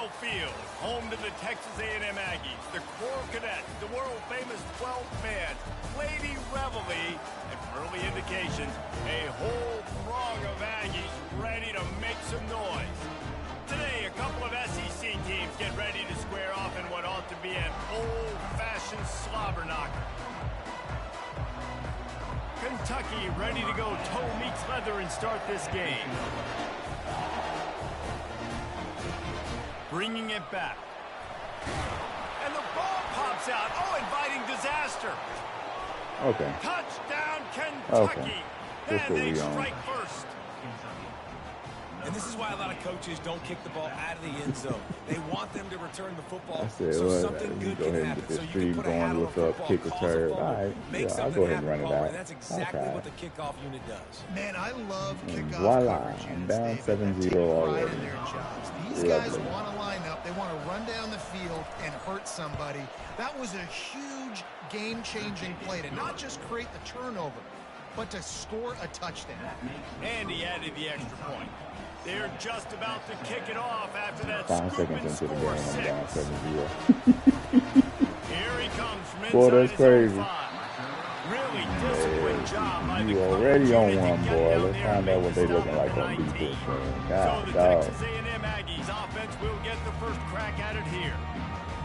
Lambeau Field, home to the Texas A&M Aggies, the Coral Cadets, the world-famous 12th man, Lady Reveille, and from early indications, a whole throng of Aggies ready to make some noise. Today, a couple of SEC teams get ready to square off in what ought to be an old-fashioned slobber knocker. Kentucky ready to go toe meets leather and start this game. Bringing it back. And the ball pops out. Oh, inviting disaster. Okay. Touchdown, Kentucky. Okay. And they strike first. And this is why a lot of coaches don't kick the ball out of the end zone. They want them to return the football so something good can happen. So you can put a hat on a football, kick return. Make something happen, and that's exactly what the kickoff unit does. Man, I love kickoff voila, I'm down 7-0 already. in their jobs. These guys want to line up. They want to run down the field and hurt somebody. That was a huge game-changing play to not just create the turnover, but to score a touchdown. And he added the extra point. They're just about to kick it off after that 5 scoop seconds and into the score game, I'm down 6. 7-0. Here he comes from inside Boy, that's his crazy. own 5. Really disciplined job by the You coverage already on unit to one, get boy. down Let's there find and out make what the they stop looking like at the on 19. defense, man. So God, the dog. Texas A&M Aggies offense will get the first crack at it here.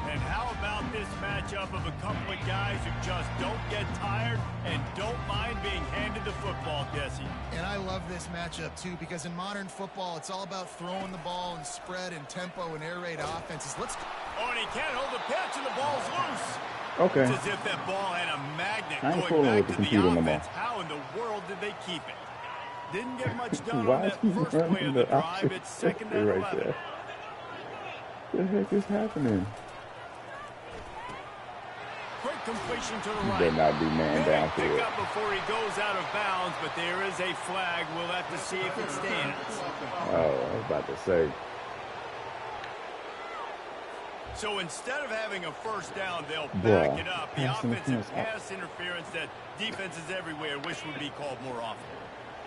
And how about this matchup of a couple of guys who just don't get tired and don't mind being handed the football, Jesse? And I love this matchup, too, because in modern football, it's all about throwing the ball and spread and tempo and air raid offenses. Let's. Oh, and he can't hold the pitch, and the ball's loose. Okay. It's as if that ball had a magnet I ain't going fooling back with to the the computer no more. offense. How in the world did they keep it? Didn't get much done Why on is that he first play running of the the drive. option It's second and right 11. there? What the heck is happening? Quick completion to the He right. better not be man down Pick for it. up before he goes out of bounds, but there is a flag. We'll have to see if it stands. Oh, I was about to say. So instead of having a first down, they'll Bruh, back it up. The pass offensive interference. pass interference that defenses everywhere wish would be called more often.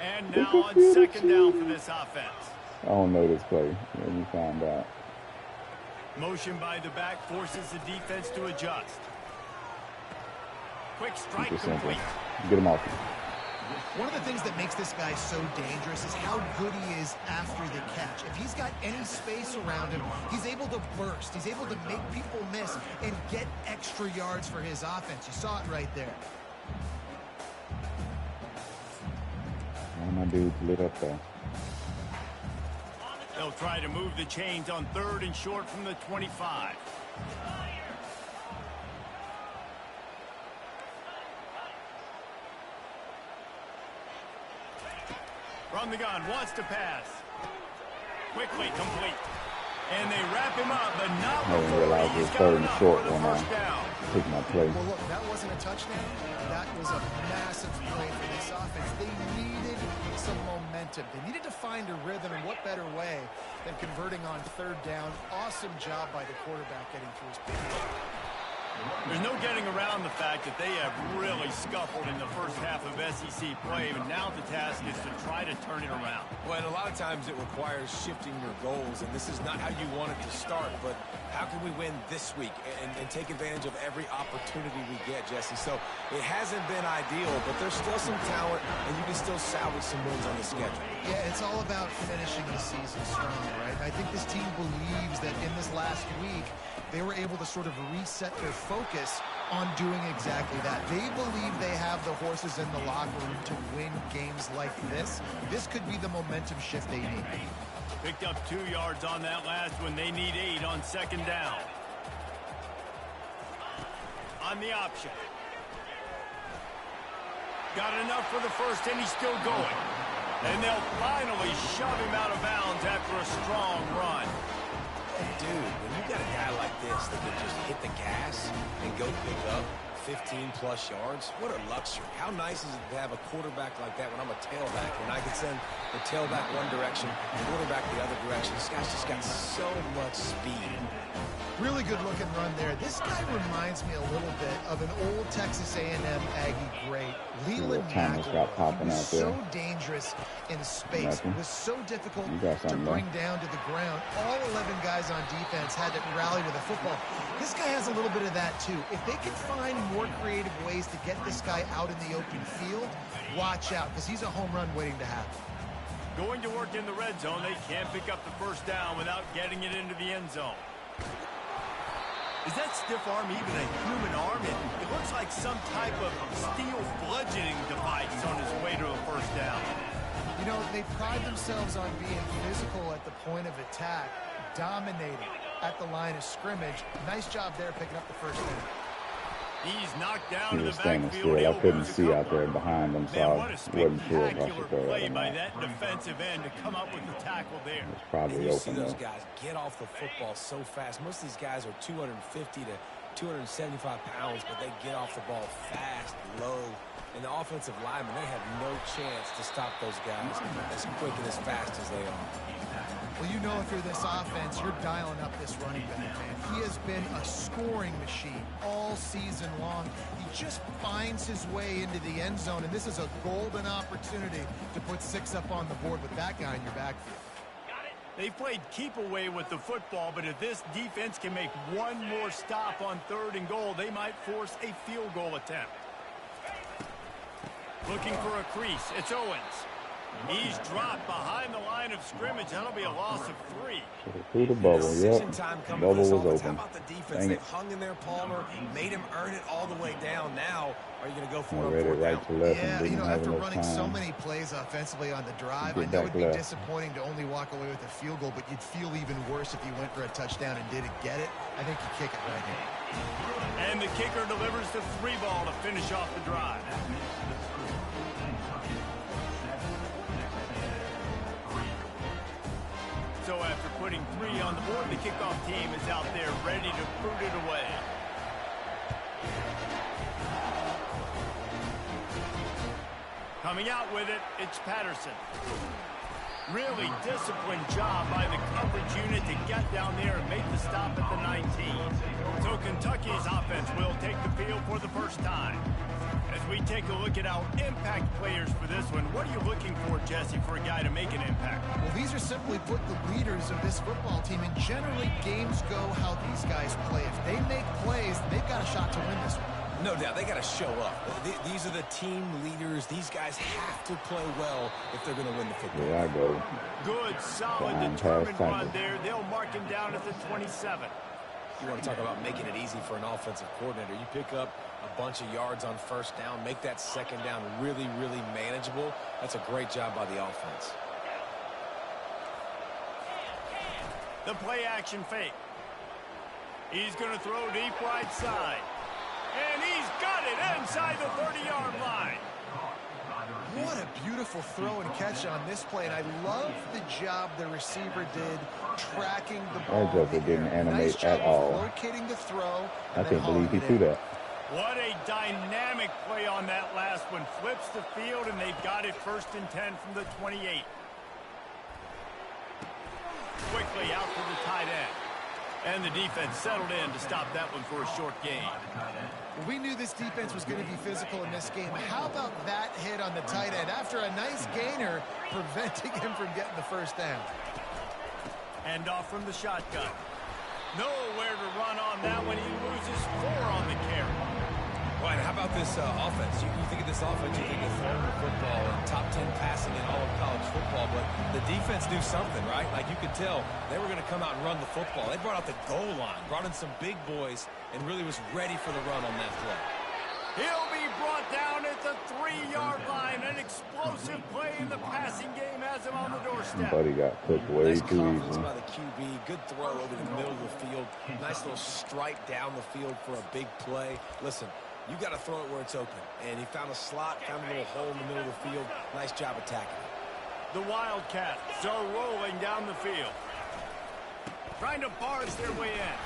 And The now on computer second down for cheated. this offense. I don't know this play. Let me find out. Motion by the back forces the defense to adjust. Quick strike Keep it simple. complete. Get him off. One of the things that makes this guy so dangerous is how good he is after the catch. If he's got any space around him, he's able to burst. He's able to make people miss and get extra yards for his offense. You saw it right there. All my dudes lit up though. They'll try to move the chains on third and short from the 25. From the gun, wants to pass. Quickly complete. And they wrap him up, but not I didn't before realize it he's was got third and enough short for the when first I down. took my play. Well, look, that wasn't a touchdown. That was a massive play for this offense. They needed some momentum. They needed to find a rhythm, and what better way than converting on third down. Awesome job by the quarterback getting to his feet. There's no getting around the fact that they have really scuffled in the first half of SEC play, and now the task is to try to turn it around. Well, and a lot of times it requires shifting your goals, and this is not how you want it to start, but how can we win this week and take advantage of every opportunity we get, Jesse? So it hasn't been ideal, but there's still some talent, and you can still salvage some wins on the schedule. Yeah, it's all about finishing the season strong, right? I think this team believes that in this last week, they were able to sort of reset their focus on doing exactly that. They believe they have the horses in the locker room to win games like this. This could be the momentum shift they need. Picked up 2 yards on that last one. They need 8 on second down. On the option. Got enough for the first, and he's still going. And they'll finally shove him out of bounds after a strong run. Dude, when you got a guy like this that can just hit the gas and go pick up 15-plus yards, what a luxury. How nice is it to have a quarterback like that when I'm a tailback, when I can send the tailback one direction, the quarterback the other direction. This guy's just got so much speed. Really good looking run there. This guy reminds reminds me a little bit of an old Texas A&M Aggie great. Leland Thomas got popping was out there. so dangerous in space. It was so difficult to bring down to the ground. All 11 guys on defense had to rally to the football. This guy has a little bit of that too. If they can find more creative ways to get this guy out in the open field, watch out, because he's a home run waiting to happen. Going to work in the red zone, they can't pick up the first down without getting it into the end zone. Is that stiff arm even a human arm? It looks like some type of steel bludgeoning device on his way to a first down. You know, they pride themselves on being physical at the point of attack, dominating at the line of scrimmage. Nice job there picking up the first down. He's knocked down He in was the standing backfield. still. I couldn't see out there behind him, so Man, I what a wasn't sure if I spectacular should throw play it or by not. that defensive end to come up with the tackle there. It's probably You see open those though. guys get off the football so fast. Most of these guys are 250 to 275 pounds, but they get off the ball fast, low. And the offensive linemen, they have no chance to stop those guys as quick and as fast as they are. Well, you know, if you're this offense, you're dialing up this running back, man. He has been a scoring machine all season long. He just finds his way into the end zone, and this is a golden opportunity to put 6 up on the board with that guy in your backfield. They've played keep away with the football, but if this defense can make one more stop on 3rd and goal, they might force a field goal attempt. Looking for a crease. It's Owens. He's dropped behind the line of scrimmage. That'll be a loss of 3. Through the bubble, yep. Bubble was How open. about the defense? They've hung in there, Palmer, made him earn it all the way down. Now, are you going to go for I read it right to left Yeah, and you didn't know, have after enough running so time. many plays offensively on the drive, I Get know back it'd be left. disappointing to only walk away with a field goal, but you'd feel even worse if you went for a touchdown and didn't get it. I think you kick it right here. And the kicker delivers the 3 ball to finish off the drive. So after putting 3 on the board, the kickoff team is out there ready to boot it away. Coming out with it, it's Patterson. Really disciplined job by the coverage unit to get down there and make the stop at the 19. So Kentucky's offense will take the field for the first time. As we take a look at our impact players for this one, what are you looking for, Jesse, for a guy to make an impact? Well, these are simply put the leaders of this football team, and generally games go how these guys play. If they make plays, they've got a shot to win this one. No doubt, they got to show up. These are the team leaders. These guys have to play well if they're going to win the football. There I go. Good, solid, determined run there. They'll mark him down at the 27. You want to talk about making it easy for an offensive coordinator. You pick up a bunch of yards on first down, make that second down really, really manageable. That's a great job by the offense. The play action fake. He's going to throw deep right side. And he's got it inside the 30-yard line. What a beautiful throw and catch on this play, and I love the job the receiver did tracking the ball. That didn't animate nice job at all. of locating the throw. I can't believe he threw that. What a dynamic play on that last one. Flips the field, and they've got it 1st and 10 from the 28. Quickly out to the tight end. And the defense settled in to stop that one for a short gain. We knew this defense was going to be physical in this game. How about that hit on the tight end after a nice gainer preventing him from getting the first down? And off from the shotgun. Nowhere to run on that one. He loses 4 on the carry. Right, how about this offense? You think of this offense, you think of throwing the football and top 10 passing in all of college football, but the defense knew something, right? Like you could tell they were going to come out and run the football. They brought out the goal line, brought in some big boys, and really was ready for the run on that play. He'll be brought down at the 3-yard line. An explosive play in the passing game has him on the doorstep. Buddy got cooked way Nice too confidence easy. by the QB. Good throw over the middle of the field. Nice little strike down the field for a big play. Listen, you got to throw it where it's open. And he found a slot, found a little hole in the middle of the field. Nice job attacking it. The Wildcats are rolling down the field. Trying to barge their way in.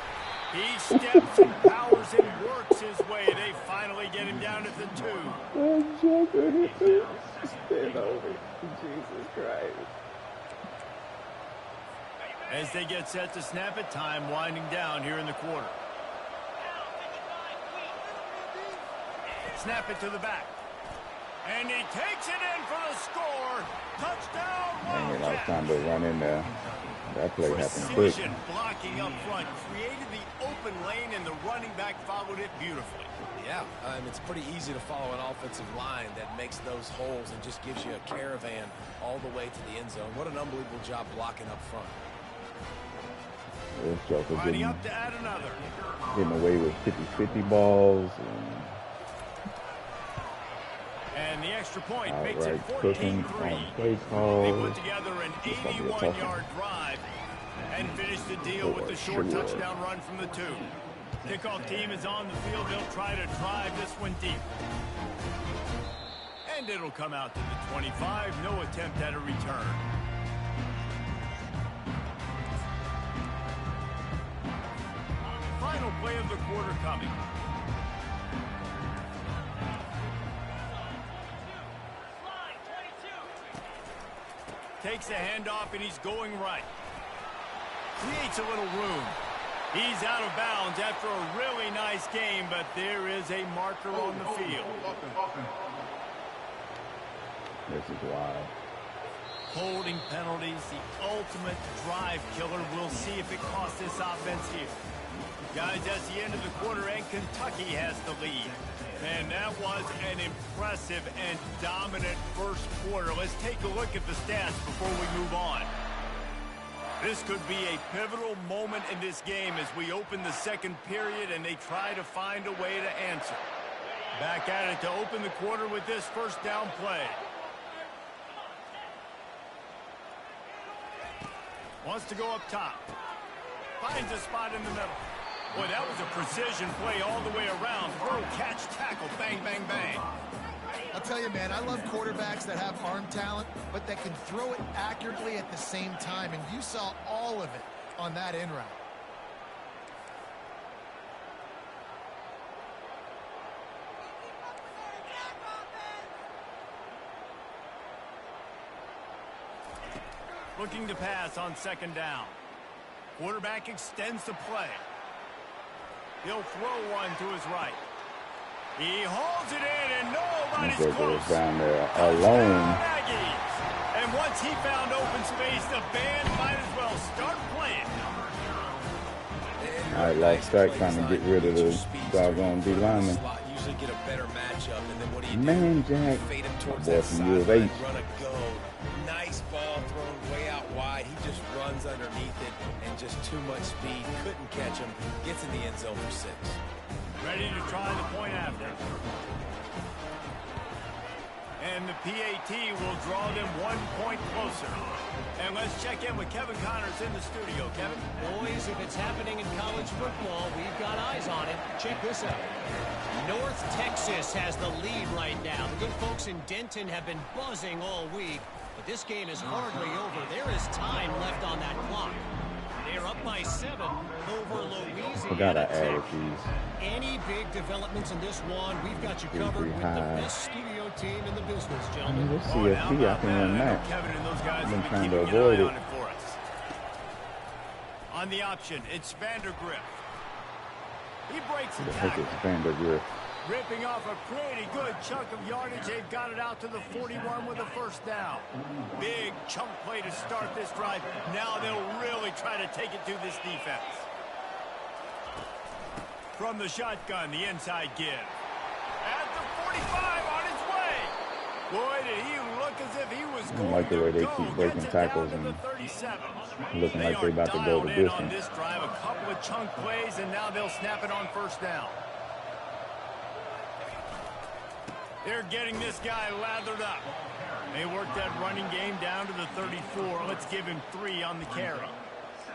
He steps and powers and works his way. They finally get him down at the 2. I'm joking. Stand over. Jesus Christ. As they get set to snap it, time winding down here in the quarter. snap it to the back. And he takes it in for the score. Touchdown, Dang it, I was Wildcats. trying to run in there. That play happened quick. Precision blocking up front created the open lane, and the running back followed it beautifully. Yeah, it's pretty easy to follow an offensive line that makes those holes and just gives you a caravan all the way to the end zone. What an unbelievable job blocking up front. This Joker Lining up to add another. getting away with 50-50 balls. And the extra point Outright makes it cooking 14-3. on play They calls. put together an This gonna be a tough one. 81-yard drive and finish the deal with the short sure. touchdown run from the 2. Kickoff team is on the field. They'll try to drive this one deep. And it'll come out to the 25. No attempt at a return. Final play of the quarter coming. Takes a handoff, and he's going right. Creates a little room. He's out of bounds after a really nice game, but there is a marker on the field. This is wild. Holding penalties, the ultimate drive killer. We'll see if it costs this offense here. Guys, that's the end of the quarter, and Kentucky has the lead. And that was an impressive and dominant first quarter. Let's take a look at the stats before we move on. This could be a pivotal moment in this game as we open the second period and they try to find a way to answer. Back at it to open the quarter with this first down play. Wants to go up top. Finds a spot in the middle. Boy, that was a precision play all the way around. Throw, catch, tackle, bang, bang, bang. I'll tell you, man, I love quarterbacks that have arm talent, but that can throw it accurately at the same time, and you saw all of it on that in route. Looking to pass on second down. Quarterback extends the play. He'll throw one to his right. He hauls it in, and nobody's Joker close. is down there alone. Aggies. And once he found open space, the band might as well start playing. All right, lost track trying to get rid of the doggone D lineman. Usually get a better matchup, and then what do you Man, do? Jack. Fade him towards Boy that from U of sideline, H. run a go. Nice ball thrown way out wide. He just runs underneath it and just too much speed. Couldn't catch him. Gets in the end zone for 6. Ready to try the point after. And the PAT will draw them 1 point closer. And let's check in with Kevin Connors in the studio. Kevin? Boys, if it's happening in college football, we've got eyes on it. Check this out. North Texas has the lead right now. The good folks in Denton have been buzzing all week, but this game is hardly over. There is time left on that clock. They're up by 7 over Louisiana. Forgot I Tech. added these. Any big developments in this one, we've got you covered with the best studio team in the business, gentlemen. This CFB, I can run that. Kevin and those guys I've been have trying been to keeping avoid an eye it. on it for us. On the option, it's Vandergrift. He breaks the The heck tackle. is Vandergrift? Ripping off a pretty good chunk of yardage. They've got it out to the 41 with a first down. Big chunk play to start this drive. Now they'll really try to take it to this defense. From the shotgun, the inside give. At the 45 on his way. Boy, did he look as if he was I don't going like the way to they go. keep breaking Gets it down tackles to the and 37. looking like They they're about to go dialed the in on distance. this drive. A couple of chunk plays, and now they'll snap it on first down. They're getting this guy lathered up. They work that running game down to the 34. Let's give him 3 on the carry.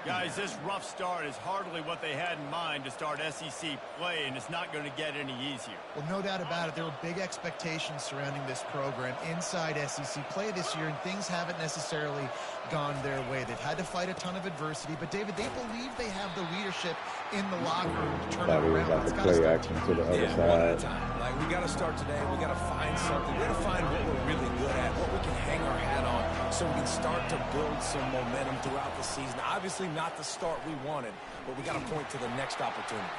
Guys, this rough start is hardly what they had in mind to start SEC play, and it's not going to get any easier. Well, no doubt about it. There were big expectations surrounding this program inside SEC play this year, and things haven't necessarily gone their way. They've had to fight a ton of adversity, but, David, they believe they have the leadership in the locker room to turn Thought it he was around. about It's to gotta play start action to the other One at a side. time. Like, we got to start today. We got to find something. We got to find what we're really good at, what we can hang our hat on, so we can start to build some momentum throughout the season. Obviously not the start we wanted, but we got to point to the next opportunity.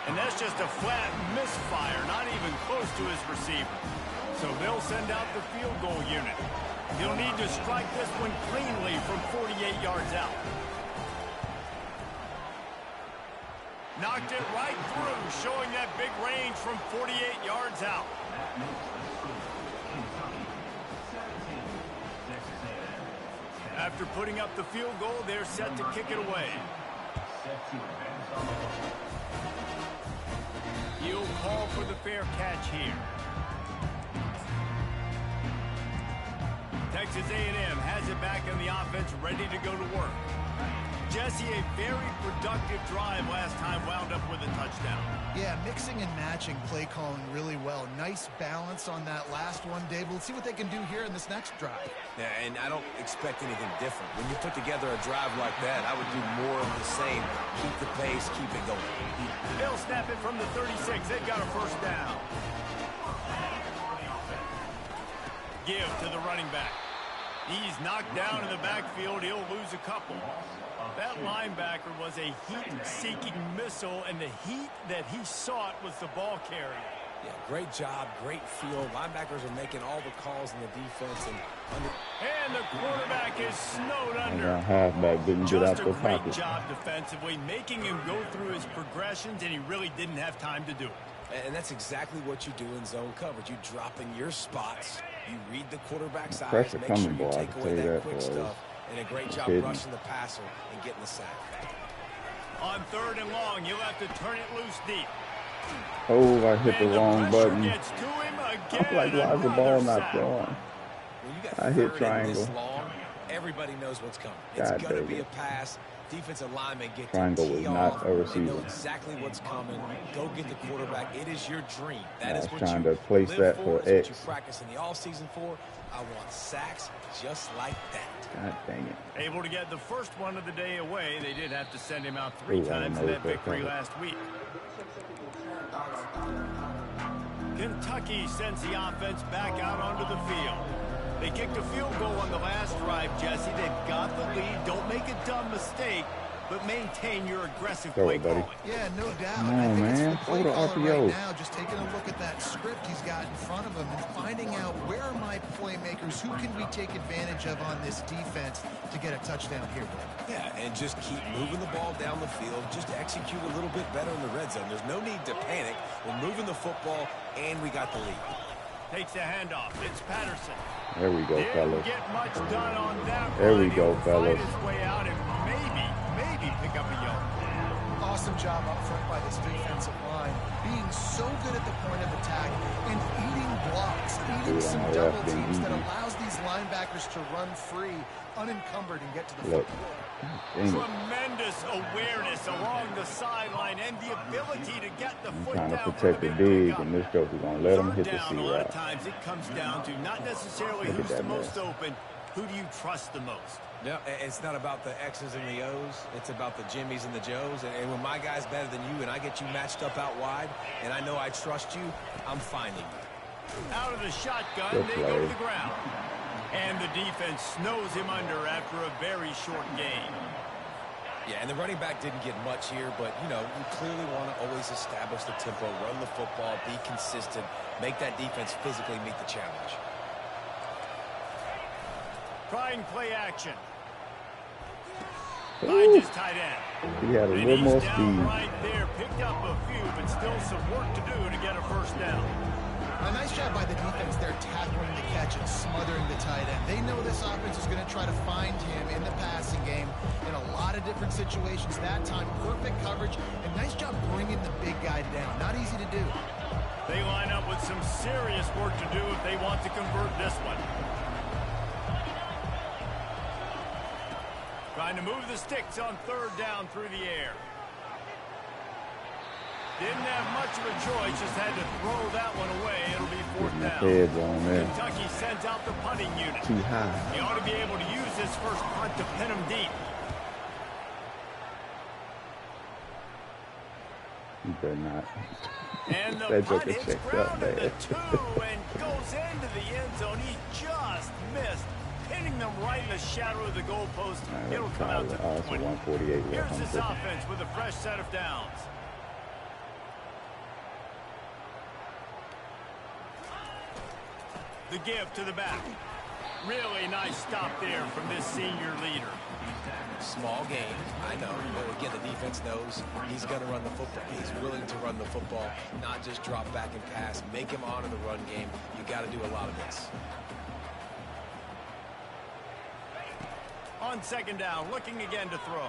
And that's just a flat misfire, not even close to his receiver. So they'll send out the field goal unit. He'll need to strike this one cleanly from 48 yards out. Knocked it right through, showing that big range from 48 yards out. After putting up the field goal, they're set to kick it away. He'll call for the fair catch here. Texas A&M has it back in the offense, ready to go to work. Jesse, a very productive drive last time, wound up with a touchdown. Yeah, mixing and matching play calling really well. Nice balance on that last one, Dave. We'll see what they can do here in this next drive. Yeah, and I don't expect anything different. When you put together a drive like that, I would do more of the same. Keep the pace, keep it going. They'll snap it from the 36. They've got a first down. Give to the running back. He's knocked down in the backfield. He'll lose a couple. That linebacker was a heat-seeking missile, and the heat that he sought was the ball carrier. Yeah, great job, great feel. Linebackers are making all the calls in the defense. And the quarterback is snowed under. And halfback didn't get out the pocket. Just a great job defensively, making him go through his progressions, and he really didn't have time to do it. And that's exactly what you do in zone coverage. You drop in your spots, you read the quarterback's eyes, Pressure make coming, sure you boy. take away that quick boys. stuff, and a great job Kidding. rushing the passer and getting the sack. On 3rd and long, you'll have to turn it loose deep. Oh, I hit the wrong button. Gets to him again. I'm like, why is the ball not throwing? When you got I hit 3rd and triangle. this long, everybody knows what's coming. God, It's going to be baby. a pass. Defensive linemen get Triangle to was tee not off. a receiver. They know exactly what's coming. Go get the quarterback. It is your dream. That I is was what trying you to place live that for. for It's X. what you practice in the offseason for. I want sacks just like that. God dang it. Able to get the first one of the day away. They did have to send him out 3 Ooh, I times know in that that victory cover. last week. Kentucky sends the offense back out onto the field. They kicked a field goal on the last drive, Jesse. They've got the lead. Don't make a dumb mistake, but maintain your aggressive Throw play it, buddy. calling. Yeah, no doubt. Come I on, think it's man. the play Throw the caller RPO. right now, just taking a look at that script he's got in front of him and finding out where are my playmakers, who can we take advantage of on this defense to get a touchdown here. Yeah, and just keep moving the ball down the field. Just execute a little bit better in the red zone. There's no need to panic. We're moving the football, and we got the lead. Takes the handoff. It's Patterson. There we go, Didn't fellas. get much done on that There run. we go, He'll fellas. fight his way out and maybe pick up a yard. Awesome job up front by this defensive line, being so good at the point of attack and eating blocks, eating some my double left, teams that easy. allows these linebackers to run free, unencumbered, and get to the Look. football. Dang it. Tremendous awareness along the sideline and the ability to get the foot Trying to down protect for the big dig, pickup. and this coach is going to let him Third hit the down, C a lot of route. times it comes down to not necessarily Look at who's the that most mess. open, who do you trust the most? Yeah, it's not about the X's and the O's. It's about the Jimmys and the Joes. And when my guy's better than you and I get you matched up out wide and I know I trust you, I'm finding you. Out of the shotgun, Good they go to play. the ground. And the defense snows him under after a very short gain. Yeah, and the running back didn't get much here, but, you know, you clearly want to always establish the tempo, run the football, be consistent, make that defense physically meet the challenge. Trying play action. Ooh. Finds his tight end. He had a And little he's more down speed. right there. Picked up a few, but still some work to do to get a first down. A nice job by the defense there, tackling the catch and smothering the tight end. They know this offense is going to try to find him in the passing game in a lot of different situations. That time, perfect coverage, and nice job bringing the big guy down. Not easy to do. They line up with some serious work to do if they want to convert this one. Trying to move the sticks on 3rd down through the air. Didn't have much of a choice, just had to throw that one away. It'll be 4th down. Heads on there. Kentucky sends out the punting unit. Too high. He ought to be able to use this first punt to pin him deep. You better not. And the That punt joker hits checked ground up, at the man. 2 and goes into the end zone. He just missed, hitting them right in the shadow of the goalpost. It'll come out to the 20. 148 left Here's on this the offense with a fresh set of downs. The give to the back. Really nice stop there from this senior leader. Small game, I know. But again, the defense knows he's going to run the football. He's willing to run the football, not just drop back and pass. Make him honor the run game. You got to do a lot of this. On second down, looking again to throw.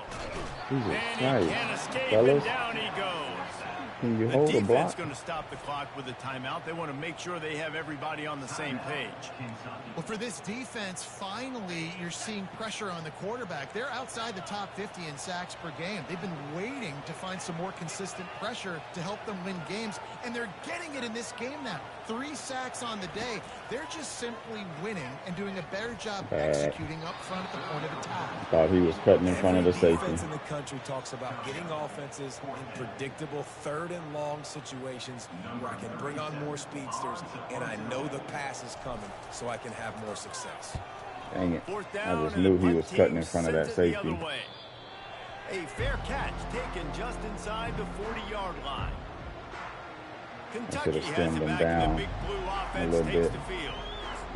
Jesus and Christ. he can't escape, Fellas, and down he goes. can you The hold a defense block? going to stop the clock with a timeout. They want to make sure they have everybody on the same page. Well, for this defense, finally, you're seeing pressure on the quarterback. They're outside the top 50 in sacks per game. They've been waiting to find some more consistent pressure to help them win games, and they're getting it in this game now. 3 sacks on the day. They're just simply winning and doing a better job executing up front at the point of attack. Thought he was cutting in front of the Every safety. defense in the country talks about getting offenses in predictable third and long situations where I can bring on more speedsters and I know the pass is coming so I can have more success. Dang it. Fourth I down, just and knew the he was punt cutting team in front of that sends it the safety. other way. A fair catch taken just inside the 40-yard line. Kentucky should've has stemmed it him back, down and the big blue offense little takes bit. the field.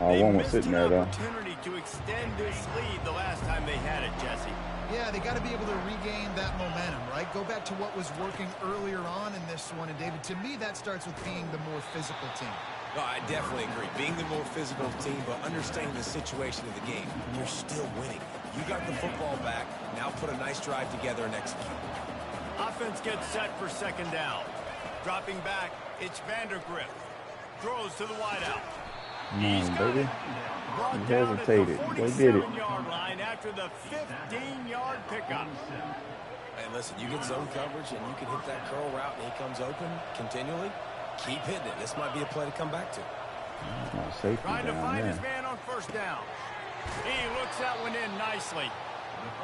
Oh, They one was missed sitting an there, though. opportunity to extend this lead the last time they had it, Jesse. Yeah, they got to be able to regain that momentum, right? Go back to what was working earlier on in this one. And, David, to me, that starts with being the more physical team. No, I definitely agree. Being the more physical team, but understanding the situation of the game. You're still winning. You got the football back. Now put a nice drive together and execute. Offense gets set for second down. Dropping back, it's Vandergrift. Throws to the wideout. Come on, baby. Brought You down at the hesitated. Go get it. 47-yard line after the 15-yard pickup. Hey, listen, you get zone coverage and you can hit that curl route and he comes open continually. Keep hitting it. This might be a play to come back to. Oh, safety Trying to down find there. his man on first down. He looks that one in nicely.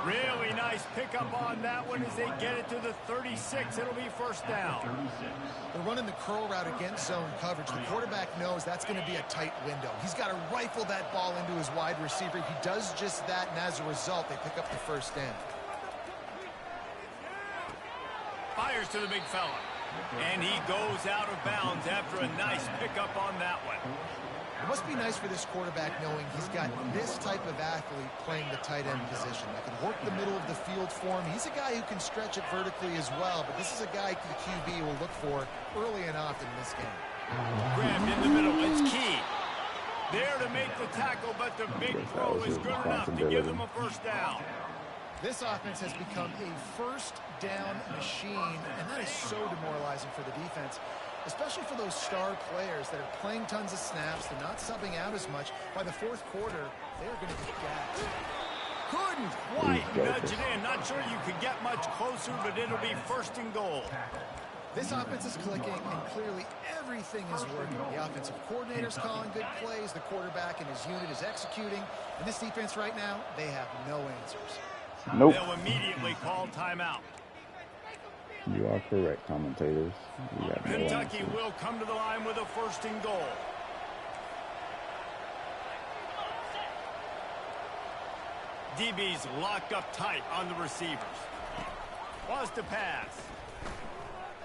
Really nice pickup on that one as they get it to the 36. It'll be first down. They're running the curl route against zone coverage. The quarterback knows that's going to be a tight window. He's got to rifle that ball into his wide receiver. He does just that, and as a result, they pick up the first down. Fires to the big fella. And he goes out of bounds after a nice pickup on that one. It must be nice for this quarterback knowing he's got this type of athlete playing the tight end position that can work the middle of the field for him. He's a guy who can stretch it vertically as well, but this is a guy the QB will look for early and often in this game. Grabbed in the middle. It's key. There to make the tackle, but the big throw is good enough to give them a first down. This offense has become a first down machine, and that is so demoralizing for the defense, especially for those star players that are playing tons of snaps. They're not subbing out as much. By the fourth quarter, they're going to get gassed. Couldn't quite nudge it in. Not sure you could get much closer, but it'll be first and goal. This offense is clicking, and clearly everything is working. The offensive coordinator's calling good plays. The quarterback and his unit is executing. And this defense right now, they have no answers. Nope. They'll immediately call timeout. You are correct, commentators. You got no Kentucky answer. will come to the line with a first and goal. DB's locked up tight on the receivers. Wants to pass.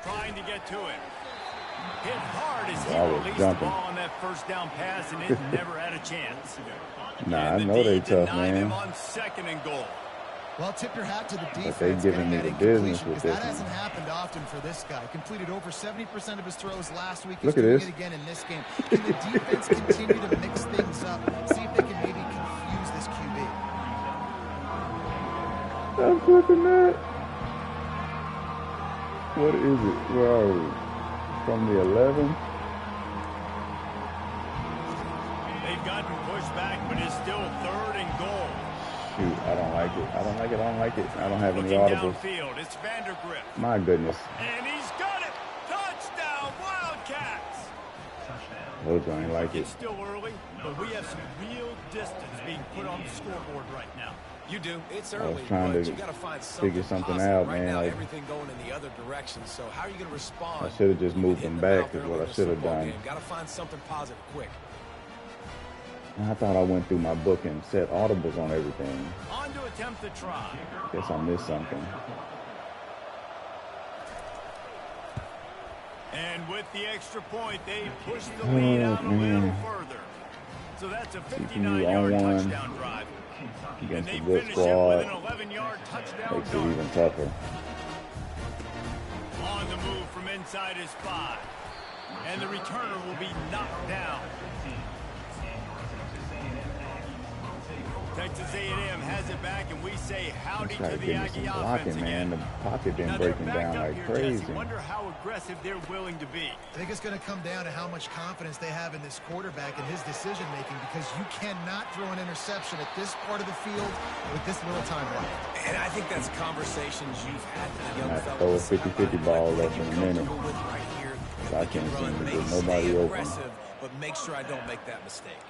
Trying to get to it. Hit hard as he released the ball on that first down pass, and it never had a chance. Nah, And I know they D tough, denied him man. on second and goal. Well, tip your hat to the defense. But they giving me the business with this that hasn't one. happened often for this guy. Completed over 70% of his throws last week. Look He's at doing this. it again in this game. Can the defense continue to mix things up? See if they can maybe confuse this QB. I'm flipping that. What is it? Where are we? From the 11? They've gotten pushed back, but it's still third and goal. Shoot, I don't like it. I don't like it. I don't like it. I don't have any Looking audibles. downfield, it's Vandergrift. My goodness. And he's got it! Touchdown, Wildcats! Those I ain't like it. It's still early, but we have some real distance being put on the scoreboard right now. You do. It's I early, was trying but to you got to find something figure something positive. out, Right man. now, Like, everything going in the other direction. So how are you going to respond? I should have just moved them back is what I should have done. Got to find something positive quick. I thought I went through my book and set audibles on everything. On to attempt the try. Guess I missed something. And with the extra point, they push the lead out a little further. So that's a keeping you 59-yard on one touchdown drive. against And a they good finish squad. it with an 11-yard touchdown Makes it dart. even tougher. On the move from inside his 5. And the returner will be knocked down. Texas A&M has it back, and we say howdy to the Aggie offense again. Man. The pocket been Now they're breaking backed down up like here, crazy. Jesse. Wonder how aggressive they're willing to be. I think it's going to come down to how much confidence they have in this quarterback and his decision-making, because you cannot throw an interception at this part of the field with this little time left. And I think that's conversations you've had with the young Might fellas. throw a 50-50 ball less than a minute. Right here, I can't seem to get nobody open. aggressive, but make sure I don't make that mistake.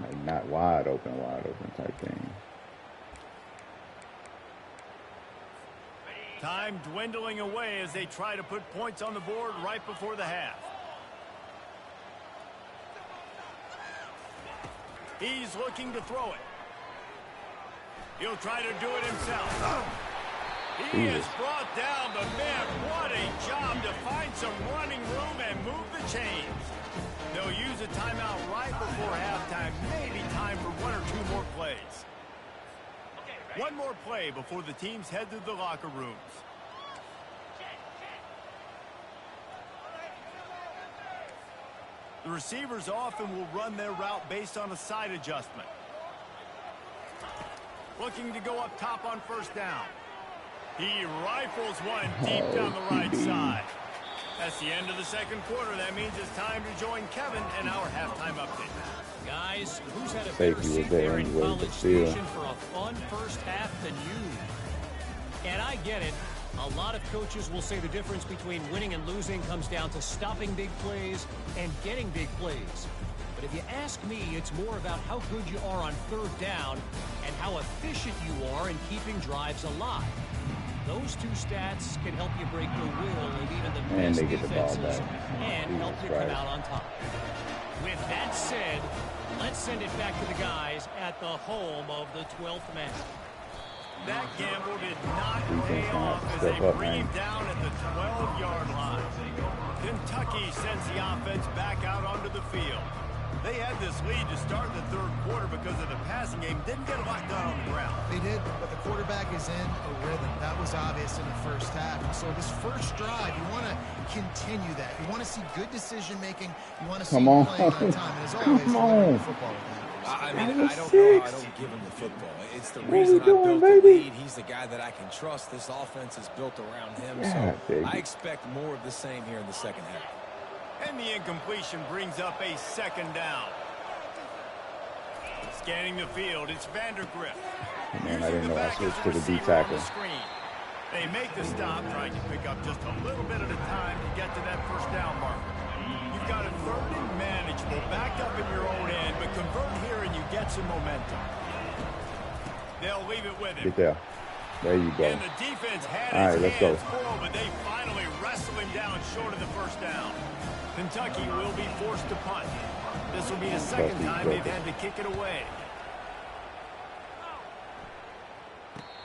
Like not wide open type thing. Time dwindling away as they try to put points on the board right before the half. He's looking to throw it. He'll try to do it himself. He is brought down, but man, what a job to find some running room and move the chains. They'll use a timeout right before halftime. Maybe time for 1 or 2 more plays. One more play before the teams head to the locker rooms. The receivers often will run their route based on a side adjustment. Looking to go up top on first down. He rifles one deep down the right side. That's the end of the second quarter. That means it's time to join Kevin and our halftime update. Guys, who's had a Safety better was seat there there in anyway, but College still. Station for a fun first half than you? And I get it. A lot of coaches will say the difference between winning and losing comes down to stopping big plays and getting big plays. But if you ask me, it's more about how good you are on third down and how efficient you are in keeping drives alive. Those two stats can help you break the will of even the best they get the ball defenses back. and help you come out on top. With that said, let's send it back to the guys at the home of the 12th man. That gamble did not pay off as they bring him down at the 12-yard line. Kentucky sends the offense back out onto the field. They had this lead to start the third quarter because of the passing game. Didn't get a lot done on the ground. They did, but the quarterback is in a rhythm. That was obvious in the first half. And so this first drive, you want to continue that. You want to see good decision-making. You want to see him playing on time. And as always, the football with that. I mean, I don't know how I don't give him the football. It's the reason I built the lead. He's the guy that I can trust. This offense is built around him. So I expect more of the same here in the second half. And the incompletion brings up a second down. Scanning the field, it's Vandergrift. Man, I didn't know I switched to the D tackle. They make the stop, trying to pick up just a little bit at a time to get to that first down marker. You've got a third and manageable, backed up in your own end, but convert here and you get some momentum. They'll leave it with him. Get there. There you go. And the defense had All right, let's go. full, but they finally wrestle him down short of the first down. Kentucky will be forced to punt. This will be the second time they've had to kick it away.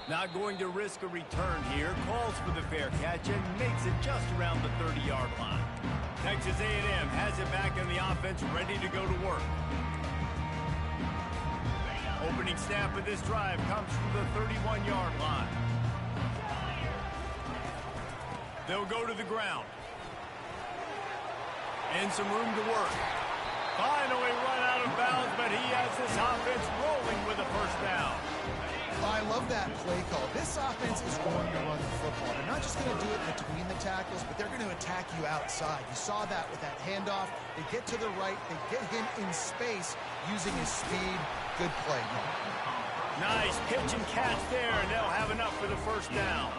Not going to risk a return here. Calls for the fair catch and makes it just around the 30-yard line. Texas A&M has it back in the offense, ready to go to work. Opening snap of this drive comes from the 31-yard line. They'll go to the ground. And some room to work. Finally run out of bounds, but he has this offense rolling with a first down. I love that play call. This offense is going to run the football. They're not just going to do it between the tackles, but they're going to attack you outside. You saw that with that handoff. They get to the right. They get him in space using his speed. Good play. Nice pitch and catch there, and they'll have enough for the first down.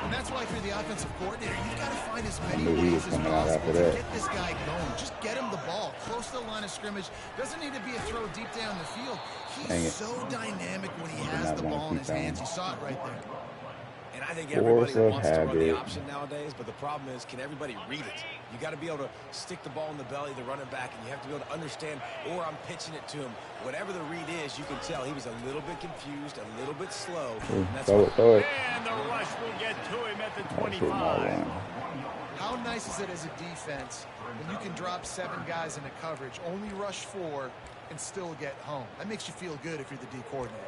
And that's why if you're the offensive coordinator, you've got to find as many ways as possible to get this guy going. Just get him the ball close to the line of scrimmage. Doesn't need to be a throw deep down the field. He's so dynamic when he has the ball in his hands. You saw it right there. And I think everybody wants to run the option nowadays, but the problem is, can everybody read it? You got to be able to stick the ball in the belly of the running back, and you have to be able to understand, or I'm pitching it to him. Whatever the read is, you can tell he was a little bit confused, a little bit slow. Throw it. And the rush will get to him at the 25. How nice is it as a defense when you can drop 7 guys into coverage, only rush 4, and still get home? That makes you feel good if you're the D coordinator.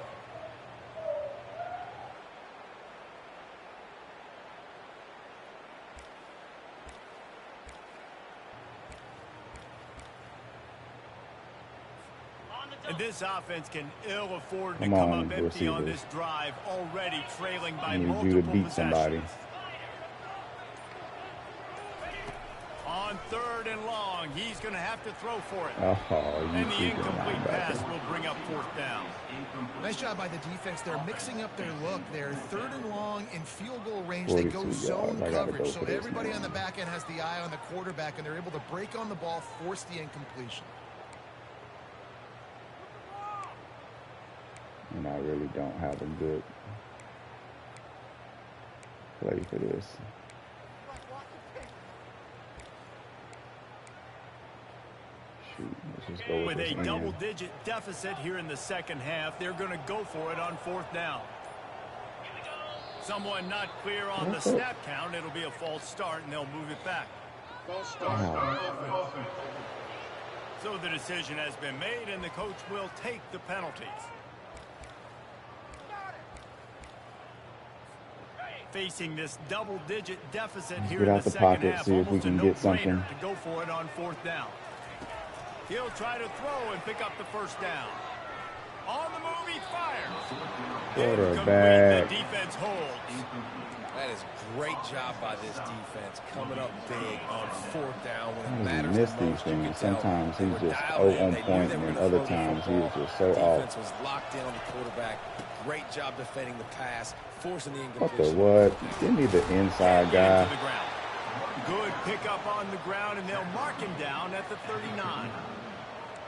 And this offense can ill afford to come up empty on this drive, already trailing by multiple possessions. On 3rd and long, he's going to have to throw for it. And the incomplete pass will bring up 4th down. Nice job by the defense. They're mixing up their look. They're 3rd and long in field goal range. They go zone coverage, so everybody on the back end has the eye on the quarterback, and they're able to break on the ball, force the incompletion. And I really don't have a good play for this. Shoot, let's just go with a double-digit deficit here in the second half, they're going to go for it on 4th down. Someone not clear on the snap count. It'll be a false start, and they'll move it back. False start. So the decision has been made, and the coach will take the penalties. Facing this double-digit deficit here in the second half, see if we can get something to go for it on 4th down. He'll try to throw and pick up the 1st down. On the move, he fires. Quarterback. The defense holds. That is a great job by this defense, coming up big on 4th down when it matters. He missed these things. Sometimes he's just on point, and other times he was just so off. Defense was locked in on the quarterback. Great job defending the pass, forcing the What incompletion. the what? Give me the inside guy. Good pickup on the ground, and they'll mark him down at the 39.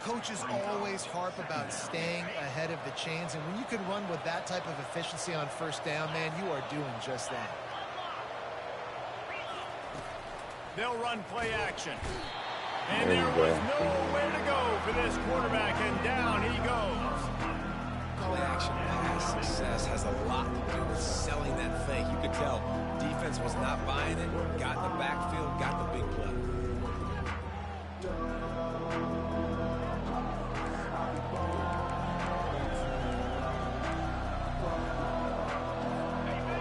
Coaches always harp about staying ahead of the chains, and when you can run with that type of efficiency on 1st down, man, you are doing just that. They'll run play action. And there was nowhere to go for this quarterback, and down he goes. Play action pass success has a lot to do with selling that fake. You could tell defense was not buying it, got in the backfield, got the big play.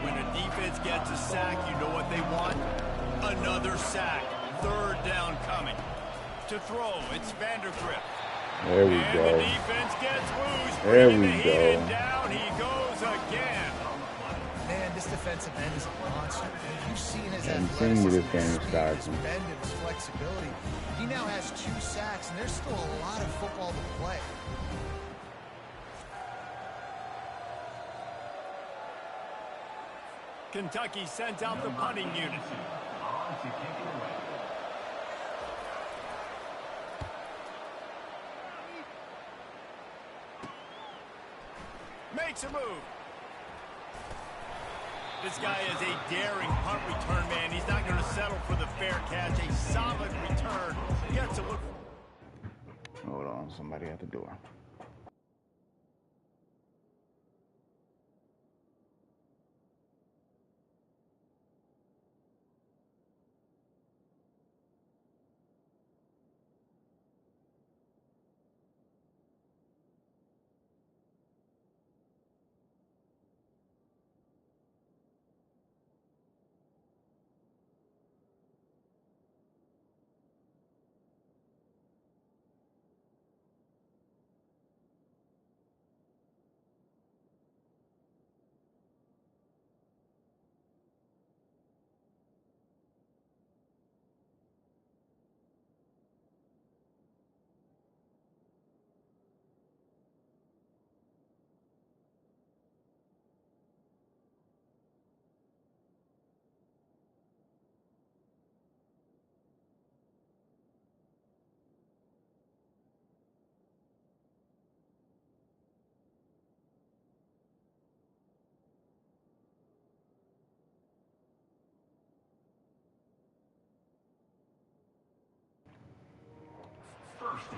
When a defense gets a sack, you know what they want? Another sack. 3rd down coming. To throw, it's Vandergrift. There we and go. The defense gets loose. There we the go. And down he goes again. Man, this defensive end is a monster. And you've seen his athleticism, his speed, bend, and his flexibility. He now has 2 sacks, and there's still a lot of football to play. Kentucky sends out the punting unit. Makes a move. This guy is a daring punt return man. He's not going to settle for the fair catch. A solid return. Gets a look. Hold on, somebody at the door.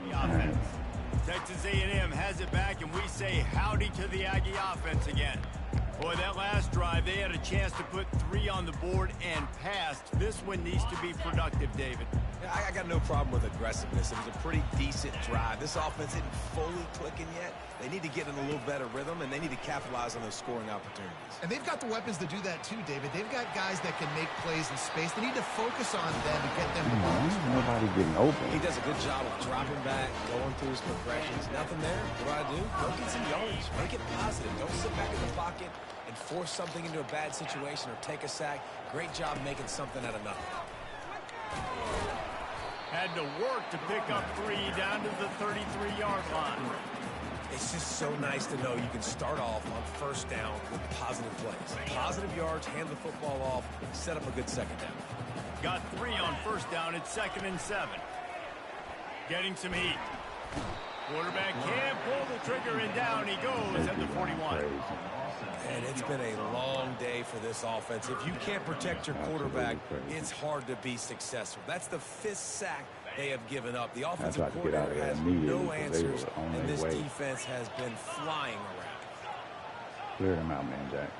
The offense. Texas A&M has it back, and we say howdy to the Aggie offense again. Boy, that last drive, they had a chance to put 3 on the board and passed. This one needs to be productive, David. Yeah, I got no problem with aggressiveness. It was a pretty decent drive. This offense isn't fully clicking yet. They need to get in a little better rhythm, and they need to capitalize on those scoring opportunities. And they've got the weapons to do that too, David. They've got guys that can make plays in space. They need to focus on them and get them the ball. Nobody getting open. He does a good job of dropping back, going through his progressions. Nothing there. What do? Go get some yardage. Make it positive. Don't sit back in the pocket and force something into a bad situation or take a sack. Great job making something out of nothing. Had to work to pick up 3 down to the 33-yard line. It's just so nice to know you can start off on first down with positive plays. Positive yards, hand the football off, set up a good second down. Got 3 on first down at 2nd and 7. Getting some heat. Quarterback can't pull the trigger, and down he goes at the 41. And it's been a long day for this offense. If you can't protect your quarterback, it's hard to be successful. That's the 5th sack they have given up. The offensive coordinator has no answers, and this defense has been flying around. Clear them out, man, Jack.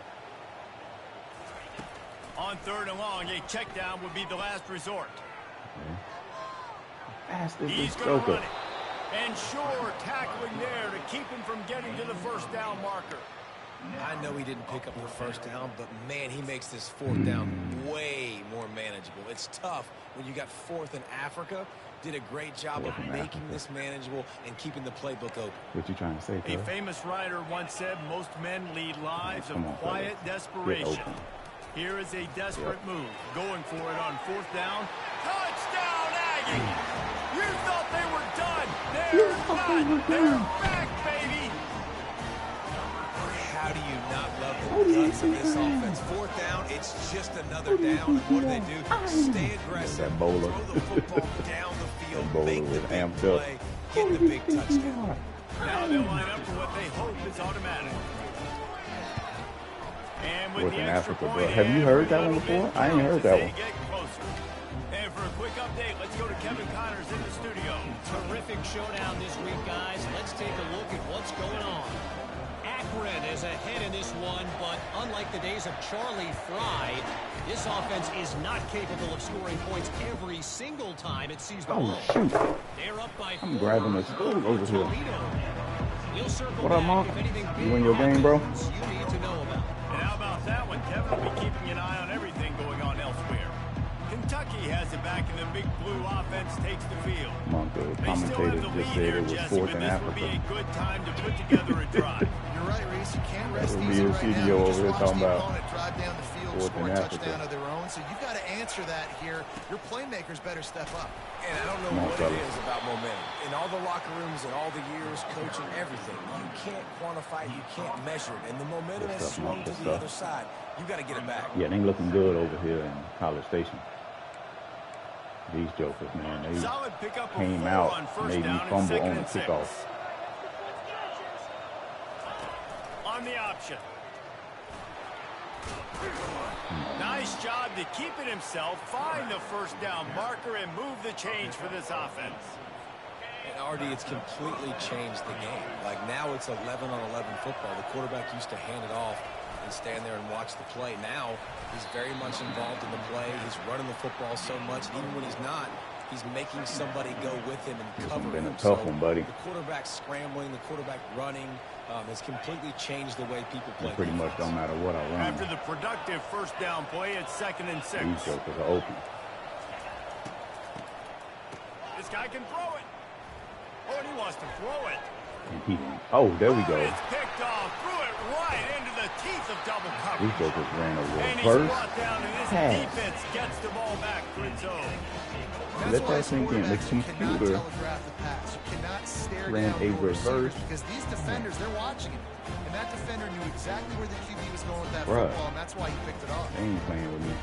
On 3rd and long, a check down would be the last resort. He's going to run it. And sure, tackling there to keep him from getting to the first down marker. I know he didn't pick up the first down, but, man, he makes this 4th down way more manageable. It's tough when you got 4th in Africa. Did a great job of making this manageable and keeping the playbook open. What you trying to say, A famous writer once said, most men lead lives of quiet desperation. Here is a desperate move. Going for it on 4th down. Touchdown, Aggie! You thought they were done. They're not. They're back, baby. How do you not love the guts of this offense? 4th down, it's just another down. What do? Stay aggressive. Throw the football down the field. Make the big play. Get the big touchdown. Now they'll line up for what they hope is automatic. And with the extra point, have you heard that one before? I ain't heard that one. And for a quick update, let's go to Kevin Connors in the studio. Terrific showdown this week, guys. Let's take a look at what's going on. Akron is ahead in this one, but unlike the days of Charlie Fry, this offense is not capable of scoring points every single time it sees the ball. Shoot. They're up by 4. I'm grabbing a stool over here. We'll circle what up, back Mark? if anything You win your game, bro? you need to know about. And how about that one? Kevin will be keeping an eye on everything going on elsewhere. Kentucky has it back, and the big blue offense takes the field. The They still have commentator the just lead said here, it was Jesse, 4th but in this will be Africa. a good time to put together a drive. You're right, Reese. You can't rest That would easy be a right now. CDO You over just here watch talking the about opponent drive down the field, 4th score in a Africa. touchdown of their own. So you've got to answer that here. Your playmakers better step up. And I don't know what it is about momentum. In all the locker rooms and all the years, coaching, everything, you can't quantify it, you can't measure it. And the momentum has swung to the other side. You got to get it back. Yeah, they looking good over here in College Station. These jokers, man, they Solid pickup of came 4 out on and first made me down and fumble 2nd on the and 6. kickoff. On the option. Nice job to keep it himself, find the first down marker, and move the change for this offense. And RD, it's completely changed the game. Like now it's 11 on 11 football. The quarterback used to hand it off and stand there and watch the play. Now he's very much involved in the play. He's running the football so much, and even when he's not, he's making somebody go with him and cover him. Been a tough one, buddy. The quarterback scrambling, the quarterback running has completely changed the way people play. Pretty much don't matter what I run. After the productive first down play, it's 2nd and 6. These jokers are open. This guy can throw it. Oh, and he wants to throw it. Oh, there we go. It's picked off, threw it right into the teeth of double These coverage. jokers ran a And he's reverse brought down, and this pass. defense gets the ball back for its own. Let that sink in. The computer ran a reverse. Because these defenders, they're watching it. And that defender knew exactly where the QB was going with that Bruh. football, and that's why he picked it off. They ain't playing with me.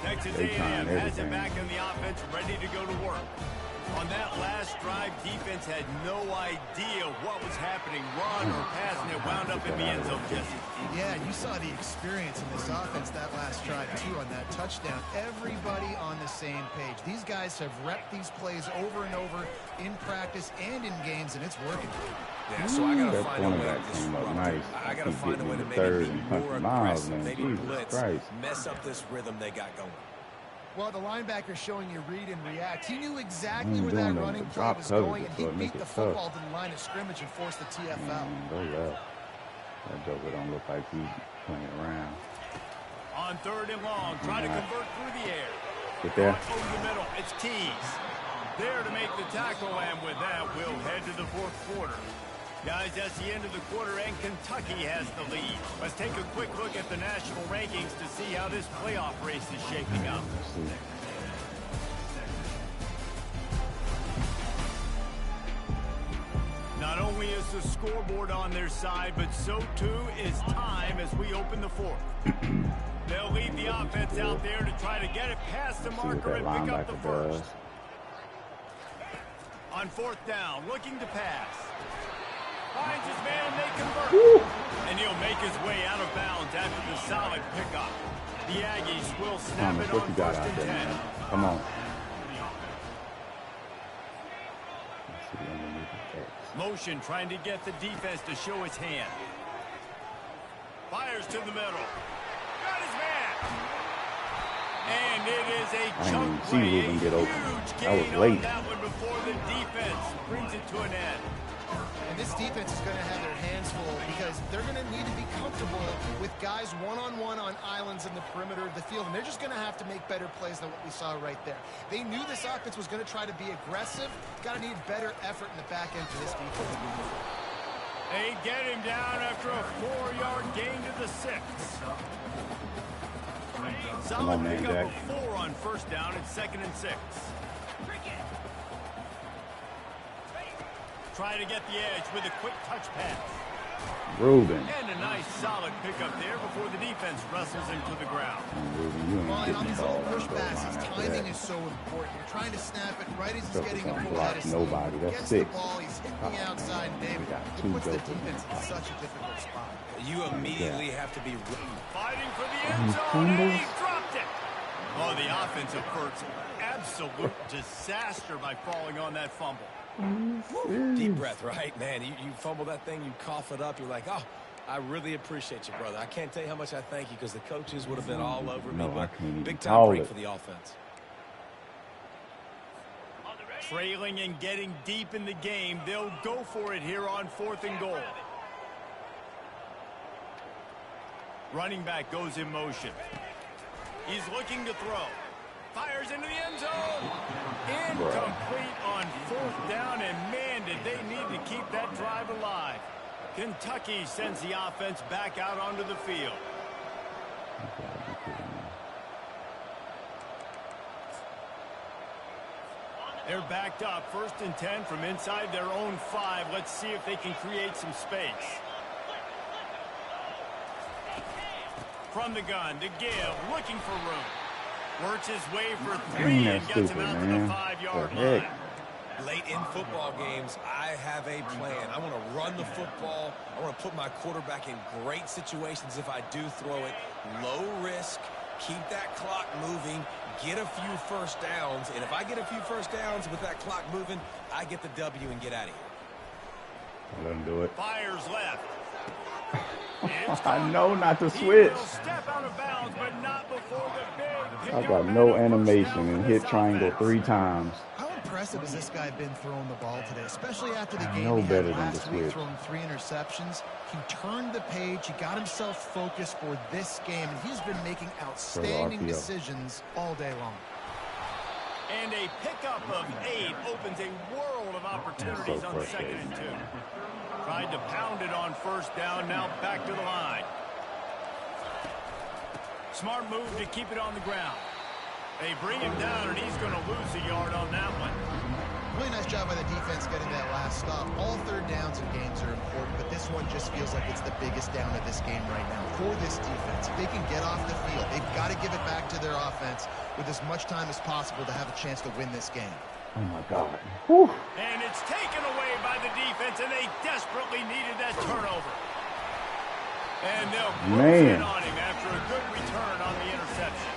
Texas They A&M trying has it everything. back in the offense, ready to go to work. On that last drive, defense had no idea what was happening. Run or pass, and it wound up in the end zone, Jesse. Yeah, you saw the experience in this offense that last drive, too, on that touchdown. Everybody on the same page. These guys have repped these plays over and over in practice and in games, and it's working. Yeah, so I got to That find a way to cornerback came up disrupt nice. it. I got to Keep find a way getting to the maybe third be and more punching miles, aggressive, man. maybe Jesus blitz, Christ. mess up this rhythm they got going. Well, the linebacker's showing you read and react. He knew exactly where doing that the running play drop was coverage going, and so he it make beat it the tough. football to the line of scrimmage and forced the TFL. Go left. That joker don't look like he's playing around. On 3rd and long, try to convert through the air. Get there. Over the middle, it's Keys. There to make the tackle, and with that, we'll head to the 4th quarter. Guys, that's the end of the quarter, and Kentucky has the lead. Let's take a quick look at the national rankings to see how this playoff race is shaping up. Not only is the scoreboard on their side, but so too is time as we open the 4th. They'll leave the offense out there to try to get it past the marker and pick up the 1st. On 4th down, looking to pass. Finds his man, and they convert. And he'll make his way out of bounds after the solid pickup. The Aggies will snap it on 1st and 10. Man? Come on. Motion trying to get the defense to show his hand. Fires to the middle. Got his man. And it is a chunk play. A huge gain on that one before the defense brings it to an end. And this defense is going to have their hands full because they're going to need to be comfortable with guys one-on-one on islands in the perimeter of the field. And they're just going to have to make better plays than what we saw right there. They knew this offense was going to try to be aggressive. Got to need better effort in the back end for this defense. They get him down after a 4-yard gain to the 6. Solid pickup of 4 on 1st down and 2nd and 6. Try to get the edge with a quick touch pass. Ruben. And a nice solid pickup there before the defense wrestles him to the ground. Ruben, you ain't On getting these the ball little on push the goal line passes, after timing that. is so important. You're trying to snap it right as he's Jokers getting a don't full block head of steam. nobody. That's Gets 6. the ball, he's hitting the outside, and David, got it 2 puts the jokers. defense in such a difficult spot. You immediately have to be Fighting for the end zone, and he dropped it. Oh, the offensive effort's absolute disaster by falling on that fumble. deep breath, right? Man, you fumble that thing, you cough it up, you're like, oh, I really appreciate you, brother. I can't tell you how much I thank you because the coaches would have been all over me, but big time break for the offense. Trailing and getting deep in the game, they'll go for it here on 4th and goal. Running back goes in motion. He's looking to throw. Fires into the end zone. Incomplete on 4th down, and man, did they need to keep that drive alive. Kentucky sends the offense back out onto the field. They're backed up, 1st and 10 from inside their own 5. Let's see if they can create some space. From the gun to give, looking for room. Works his way for 3 and gets him out to the 5-yard line. Late in football games, I have a plan. I want to run the football. I want to put my quarterback in great situations if I do throw it. Low risk, keep that clock moving, get a few first downs. And if I get a few first downs with that clock moving, I get the W and get out of here. Let him do it. Fires left. I know not to switch. Step out of bounds, but not before the big I got no animation and hit triangle 3 times. How impressive has this guy been throwing the ball today, especially after the game No he better had than last to week, switch. throwing 3 interceptions. He turned the page. He got himself focused for this game, and he's been making outstanding decisions all day long. And a pickup of 8 opens a world of opportunities on 2nd and 2. Tried to pound it on 1st down, now back to the line. Smart move to keep it on the ground. They bring him down, and he's going to lose a yard on that one. Really nice job by the defense getting that last stop. All 3rd downs in games are important, but this one just feels like it's the biggest down of this game right now for this defense. If they can get off the field, they've got to give it back to their offense with as much time as possible to have a chance to win this game. Oh, my God. Whew. And it's taken away by the defense, and they desperately needed that turnover. And they'll close in on him after a good return on the interception.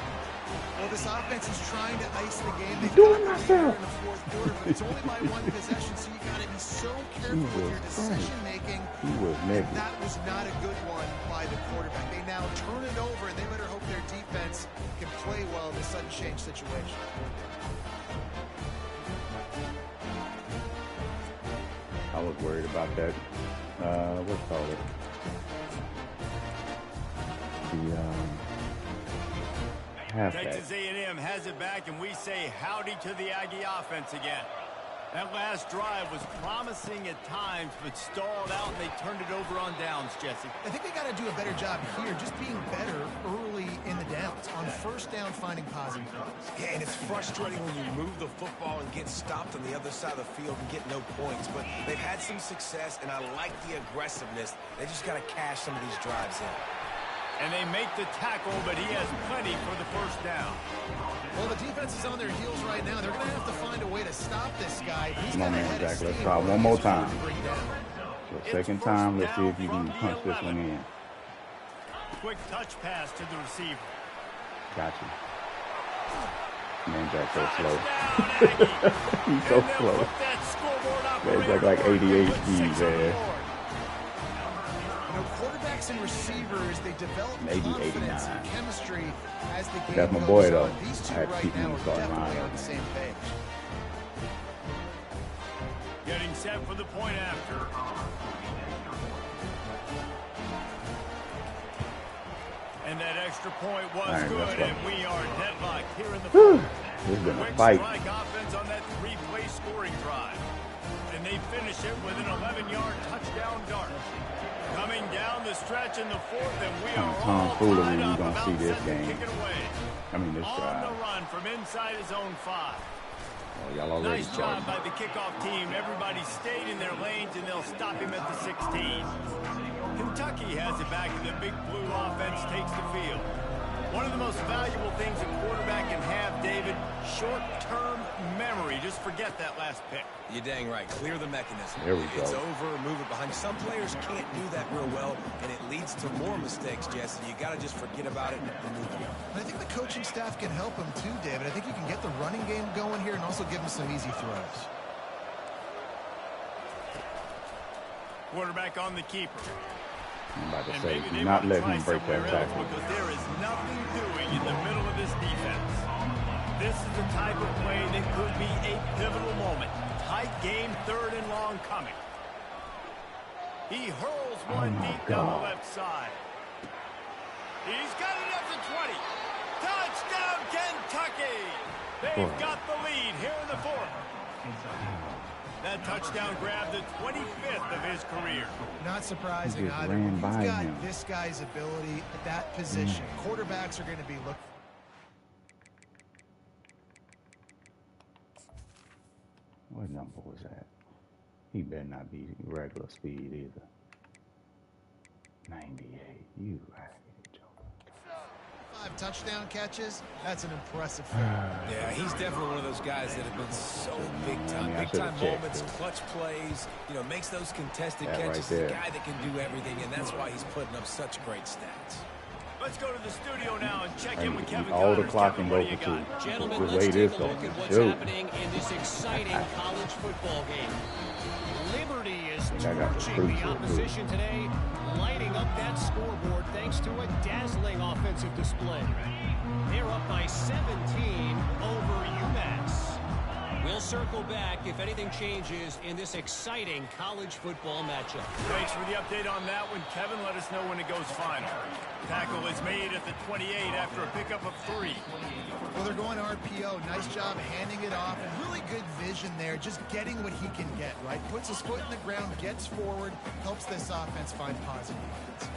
Well, this offense is trying to ice the game. They've doing got myself. in the fourth quarter, but it's only by one possession, so you got to be so careful with your decision-making. That was not a good one by the quarterback. They now turn it over, and they better hope their defense can play well in this sudden change situation. I was worried about that. What's called it? Texas A&M has it back, and we say howdy to the Aggie offense again. That last drive was promising at times, but stalled out, and they turned it over on downs, Jesse. I think they got to do a better job here, just being better early in the downs. On first down, finding positive plays. Yeah, and it's frustrating when you move the football and get stopped on the other side of the field and get no points. But they've had some success, and I like the aggressiveness. They just got to cash some of these drives in. And they make the tackle, but he has plenty for the first down. Well, the defense is on their heels right now. They're going to have to find a way to stop this guy. Come on, man, Jack. Let's try one more time. So second time, let's see if you can punch this one in. Quick touch pass to the receiver. Gotcha. Man, Jack's so slow. He's so slow. Man, Jack like 88 speed, man. Quarterbacks and receivers, they develop confidence and chemistry as the game That's my boy, though. These two I had to right keep now him are starting definitely line. on the same page. Getting set for the point after. And that extra point was good, and we are deadlocked here in the fourth. This has been a Quick fight. strike offense on that three-play scoring drive. And they finish it with an 11-yard touchdown dart. Coming down the stretch in the fourth, and we are all tied up about set to kick it away. This on drive. the run from inside his own 5. Oh, y'all already Nice job by the kickoff team. Everybody stayed in their lanes, and they'll stop him at the 16. Kentucky has it back, and the Big Blue offense takes the field. One of the most valuable things a quarterback can have, David, short-term memory. Just forget that last pick. You're dang right. Clear the mechanism. There we go. It's over, move it behind. Some players can't do that real well, and it leads to more mistakes, Jesse. You got to just forget about it and move on. I think the coaching staff can help him too, David. I think you can get the running game going here and also give him some easy throws. Quarterback on the keeper. I'm about to And say, maybe do they not want to let try him break that somewhere back. else because there is nothing doing in the middle of this defense. This is the type of play that could be a pivotal moment. Tight game, third and long coming. He hurls one deep down the left side. He's got it up to 20. Touchdown, Kentucky! They've got the lead here in the fourth. That touchdown grabbed the 25th of his career. Not surprising He just either. ran You've by got him. this guy's ability at that position. Quarterbacks are going to be looking. What number was that? He better not be regular speed either. 98. You right. 5 touchdown catches. That's an impressive feat. Yeah, he's definitely one of those guys that have been so big time. Big time moments, clutch plays, makes those contested catches. He's a guy that can do everything, and that's why he's putting up such great stats. Let's go to the studio now and check in with Kevin. All the clock can go for 2. Gentlemen, let's take a look at what's happening in this exciting college football game. Liberty is torching the opposition today, lighting up that scoreboard thanks to a dazzling offensive display. They're up by 17 over UMass. We'll circle back if anything changes in this exciting college football matchup. Thanks for the update on that one, Kevin. Let us know when it goes final. Tackle is made at the 28 after a pickup of 3. Well, they're going RPO. Nice job handing it off. And really good vision there, just getting what he can get, right? Puts his foot in the ground, gets forward, helps this offense find positive offense.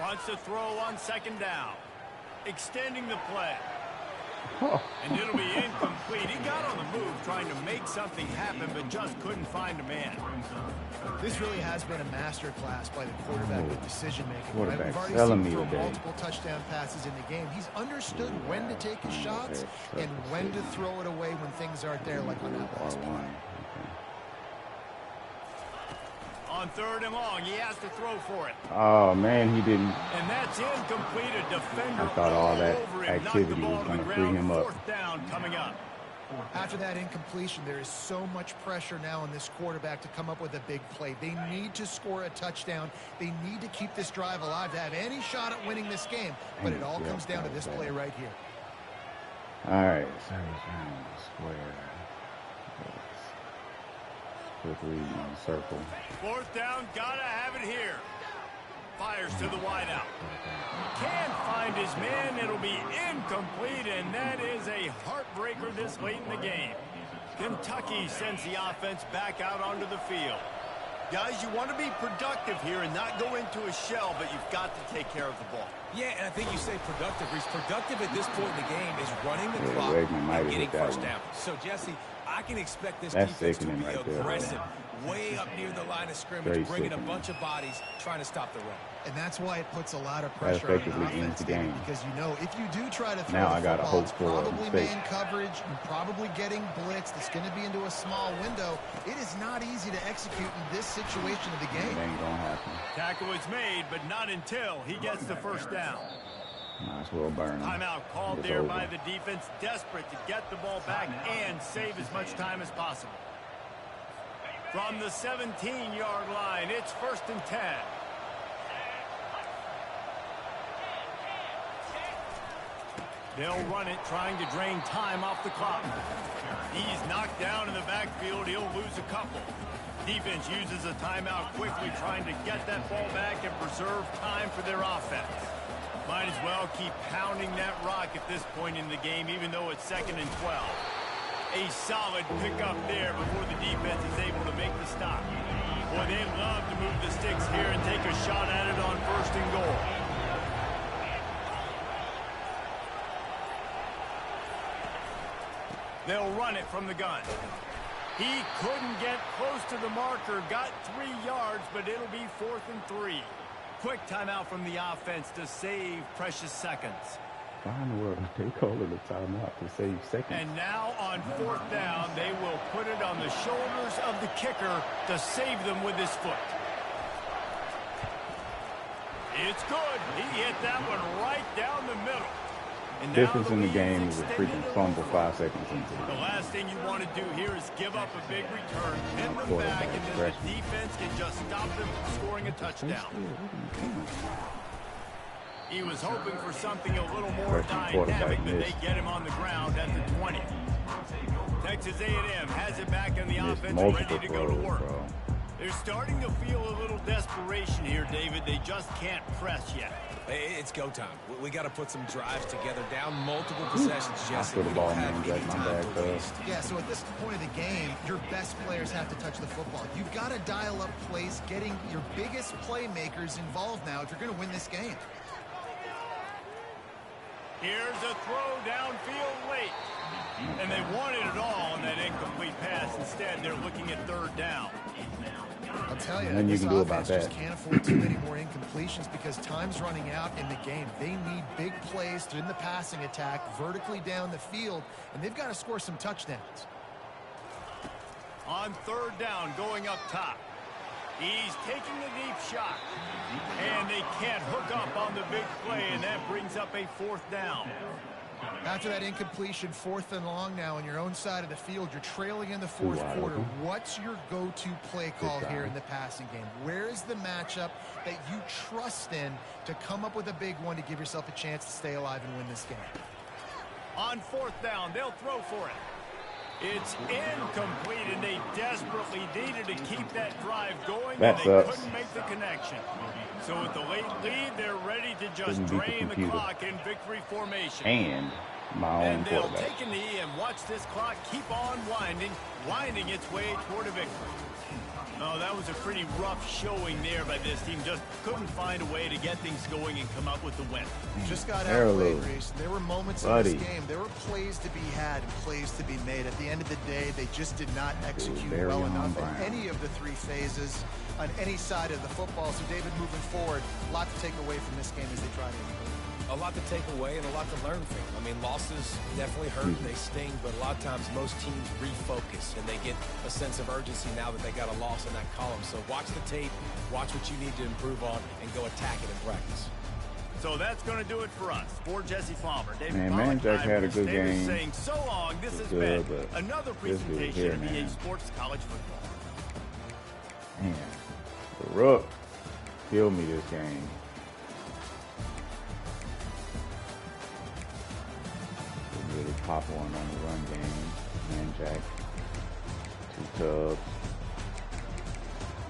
Wants to throw on second down. Extending the play. And it'll be incomplete. He got on the move trying to make something happen, but just couldn't find a man. This really has been a masterclass by the quarterback with decision-making. Right? Quarterback We've already selling seen me him throw today. multiple touchdown passes in the game. He's understood when to take his shots and when to throw it away when things aren't there, like on that last play. On 3rd and long, he has to throw for it. Oh, man, he didn't. And that's incomplete. A defender I thought all that over him, activity knocked the ball was to the going to free ground. him up. 4th down coming up. After that incompletion, there is so much pressure now on this quarterback to come up with a big play. They need to score a touchdown. They need to keep this drive alive to have any shot at winning this game. But it all comes down to this play right here. All right. Square. Quick read on the circle. 4th down, gotta have it here. Fires to the wideout. Can't find his man. It'll be incomplete, and that is a heartbreaker this late in the game. Kentucky sends the offense back out onto the field. Guys, you want to be productive here and not go into a shell, but you've got to take care of the ball. Yeah, and I think you say productive. He's productive at this point in the game is running the clock Wegman might and have getting hit that first one. down. So, Jesse, I can expect this That's defense to sickening be right there, aggressive, way up near the line of scrimmage, Very bringing a sickening. bunch of bodies, trying to stop the run. And that's why it puts a lot of pressure on the effectively ends offense, the David, game. because you know if you do try to throw Now the I gotta football, hope it's for a probably mistake. man coverage and probably getting blitzed. It's going to be into a small window. It is not easy to execute in this situation of the It game. ain't going to happen. Tackle is made, but not until he gets the 1st down. Might as well burn him. Timeout called It's there over. by the defense, desperate to get the ball back and save as much time as possible. From the 17-yard line, it's 1st and 10. They'll run it, trying to drain time off the clock. He's knocked down in the backfield. He'll lose a couple. Defense uses a timeout quickly, trying to get that ball back and preserve time for their offense. Might as well keep pounding that rock at this point in the game, even though it's 2nd and 12. A solid pickup there before the defense is able to make the stop. Boy, they love to move the sticks here and take a shot at it on 1st and goal. They'll run it from the gun. He couldn't get close to the marker, got 3 yards, but it'll be 4th and 3. Quick timeout from the offense to save precious seconds. Why in the world are they calling a timeout to save seconds? And now on 4th down, they will put it on the shoulders of the kicker to save them with his foot. It's good. He hit that one right down the middle. And Difference now in the lead game is is a extended freaking a fumble little. 5 seconds into the The game. last thing you want to do here is give up a big return, pin them Quarterback back, and then pressure. the defense can just stop them from scoring a touchdown. He was hoping for something a little more Freshman quarterback dynamic, but they missed. get him on the ground at the 20. Texas A&M has it back on the Missed offense, multiple ready to go to throws, work. bro. They're starting to feel a little desperation here, David. They just can't press yet. It's go time. We got to put some drives together, down multiple possessions, I Jesse. feel the We ball, don't have man. any Jack, my time bad, to cuz. waste. Yeah, so at this point of the game, your best players have to touch the football. You've got to dial up plays, getting your biggest playmakers involved now if you're going to win this game. Here's a throw downfield late. And they wanted it all on that incomplete pass. Instead, they're looking at 3rd down. I'll tell you, Nothing you this can do about offense just that. can't afford too many more incompletions because time's running out in the game. They need big plays in the passing attack, vertically down the field, and they've got to score some touchdowns. On 3rd down, going up top. He's taking the deep shot. And they can't hook up on the big play, and that brings up a 4th down. After that incompletion, 4th and long now on your own side of the field, you're trailing in the 4th wide quarter. open. What's your go-to play call Good here job. in the passing game? Where is the matchup that you trust in to come up with a big one to give yourself a chance to stay alive and win this game? On 4th down, they'll throw for it. It's incomplete, and they desperately needed to keep that drive going, That and they sucks. couldn't make the connection. So with the late lead, they're ready to just Couldn't beat the drain the computer. clock in victory formation. And my own And they'll quarterback. take a knee and watch this clock keep on winding its way toward a victory. Oh, that was a pretty rough showing there by this team. Just couldn't find a way to get things going and come up with the win. Just got outplayed, Reese. There were moments in this game. There were plays to be had and plays to be made. At the end of the day, they just did not execute well enough in any of the three phases on any side of the football. So, David, moving forward, a lot to take away from this game as they try to improve. A lot to take away and a lot to learn from. I mean, losses definitely hurt, they sting, but a lot of times most teams refocus and they get a sense of urgency now that they got a loss in that column. So watch the tape, watch what you need to improve on, and go attack it in practice. So that's going to do it for us. For Jesse Palmer, David Manjack had a good game. Saying so long. This has been another presentation of EA Sports College Football. Man, the Rook killed me this game. Really pop one on the run game. Manjack, 2 tubs.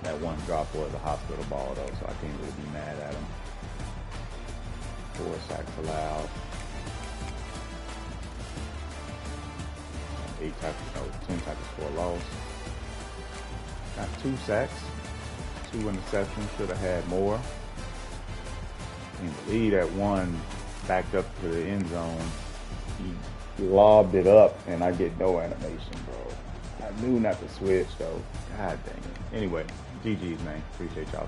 That one drop was a hospital ball though, so I can't really be mad at him. 4 sacks allowed. 10 tackles for a loss. Got 2 sacks, 2 interceptions. Should have had more. Can't believe that one backed up to the end zone. He lobbed it up, and I get no animation, bro. I knew not to switch, though. God dang it. Anyway, GG's, man. Appreciate y'all.